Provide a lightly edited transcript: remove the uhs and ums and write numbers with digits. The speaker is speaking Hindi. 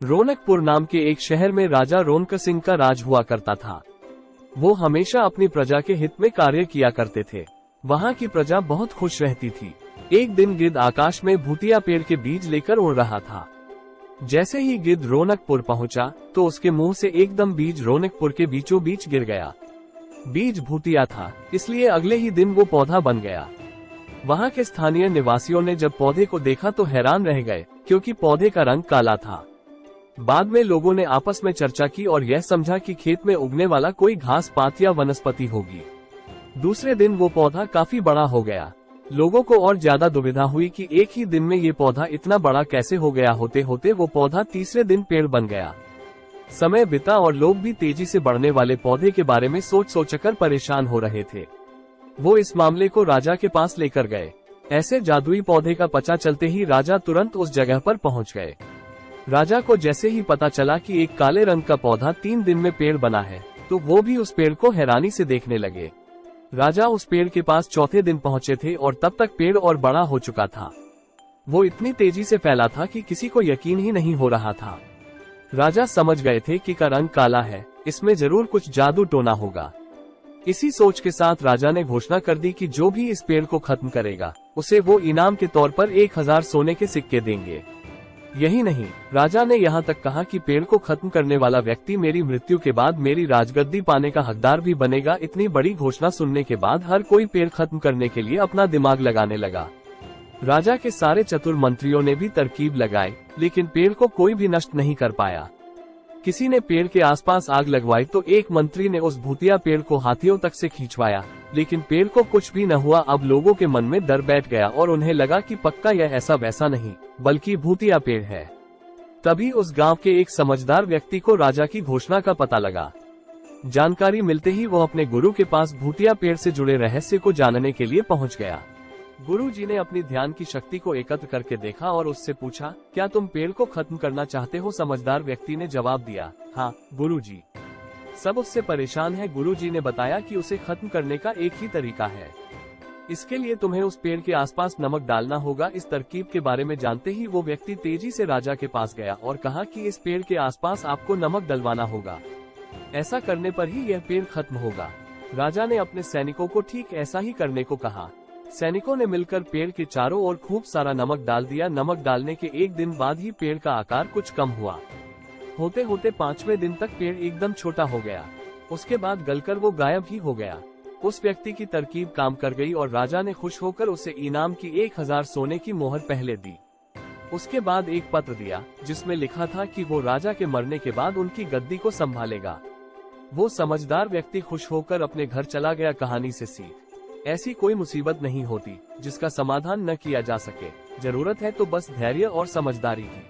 रौनकपुर नाम के एक शहर में राजा रौनक सिंह का राज हुआ करता था। वो हमेशा अपनी प्रजा के हित में कार्य किया करते थे। वहाँ की प्रजा बहुत खुश रहती थी। एक दिन गिद्ध आकाश में भूतिया पेड़ के बीज लेकर उड़ रहा था। जैसे ही गिद्ध रौनकपुर पहुंचा तो उसके मुंह से एकदम बीज रौनकपुर के बीचों बीच गिर गया। बीज भूतिया था, इसलिए अगले ही दिन वो पौधा बन गया। वहाँ के स्थानीय निवासियों ने जब पौधे को देखा तो हैरान रह गए, क्योंकि पौधे का रंग काला था। बाद में लोगों ने आपस में चर्चा की और यह समझा कि खेत में उगने वाला कोई घास पात या वनस्पति होगी। दूसरे दिन वो पौधा काफी बड़ा हो गया। लोगों को और ज्यादा दुविधा हुई कि एक ही दिन में ये पौधा इतना बड़ा कैसे हो गया। होते होते वो पौधा तीसरे दिन पेड़ बन गया। समय बीता और लोग भी तेजी से बढ़ने वाले पौधे के बारे में सोच सोचकर परेशान हो रहे थे। वो इस मामले को राजा के पास लेकर गए। ऐसे जादुई पौधे का पता चलते ही राजा तुरंत उस जगह पर पहुंच गए। राजा को जैसे ही पता चला कि एक काले रंग का पौधा 3 दिन में पेड़ बना है, तो वो भी उस पेड़ को हैरानी से देखने लगे। राजा उस पेड़ के पास चौथे दिन पहुंचे थे और तब तक पेड़ और बड़ा हो चुका था। वो इतनी तेजी से फैला था कि किसी को यकीन ही नहीं हो रहा था। राजा समझ गए थे कि का रंग काला है, इसमें जरूर कुछ जादू टोना होगा। इसी सोच के साथ राजा ने घोषणा कर दी कि जो भी इस पेड़ को खत्म करेगा, उसे वो इनाम के तौर पर 1000 सोने के सिक्के देंगे। यही नहीं, राजा ने यहाँ तक कहा कि पेड़ को खत्म करने वाला व्यक्ति मेरी मृत्यु के बाद मेरी राजगद्दी पाने का हकदार भी बनेगा। इतनी बड़ी घोषणा सुनने के बाद हर कोई पेड़ खत्म करने के लिए अपना दिमाग लगाने लगा। राजा के सारे चतुर मंत्रियों ने भी तरकीब लगाई, लेकिन पेड़ को कोई भी नष्ट नहीं कर पाया। किसी ने पेड़ के आसपास आग लगवाई तो एक मंत्री ने उस भूतिया पेड़ को हाथियों तक से खींचवाया, लेकिन पेड़ को कुछ भी न हुआ। अब लोगों के मन में डर बैठ गया और उन्हें लगा कि पक्का यह ऐसा वैसा नहीं, बल्कि भूतिया पेड़ है। तभी उस गांव के एक समझदार व्यक्ति को राजा की घोषणा का पता लगा। जानकारी मिलते ही वो अपने गुरु के पास भूतिया पेड़ से जुड़े रहस्य को जानने के लिए पहुंच गया। गुरु जी ने अपनी ध्यान की शक्ति को एकत्र करके देखा और उससे पूछा, क्या तुम पेड़ को खत्म करना चाहते हो? समझदार व्यक्ति ने जवाब दिया, हाँ गुरु जी। सब उससे परेशान है। गुरु जी ने बताया कि उसे खत्म करने का एक ही तरीका है। इसके लिए तुम्हें उस पेड़ के आसपास नमक डालना होगा। इस तरकीब के बारे में जानते ही वो व्यक्ति तेजी से राजा के पास गया और कहा कि इस पेड़ के आसपास आपको नमक डलवाना होगा। ऐसा करने पर ही यह पेड़ खत्म होगा। राजा ने अपने सैनिकों को ठीक ऐसा ही करने को कहा। सैनिकों ने मिलकर पेड़ के चारों ओर खूब सारा नमक डाल दिया। नमक डालने के एक दिन बाद ही पेड़ का आकार कुछ कम हुआ। होते होते 5वें दिन तक पेड़ एकदम छोटा हो गया। उसके बाद गलकर वो गायब ही हो गया। उस व्यक्ति की तरकीब काम कर गई और राजा ने खुश होकर उसे इनाम की 1000 सोने की मोहर पहले दी। उसके बाद एक पत्र दिया जिसमें लिखा था कि वो राजा के मरने के बाद उनकी गद्दी को संभालेगा। वो समझदार व्यक्ति खुश होकर अपने घर चला गया। कहानी से सीख, ऐसी कोई मुसीबत नहीं होती जिसका समाधान न किया जा सके। जरूरत है तो बस धैर्य और समझदारी की।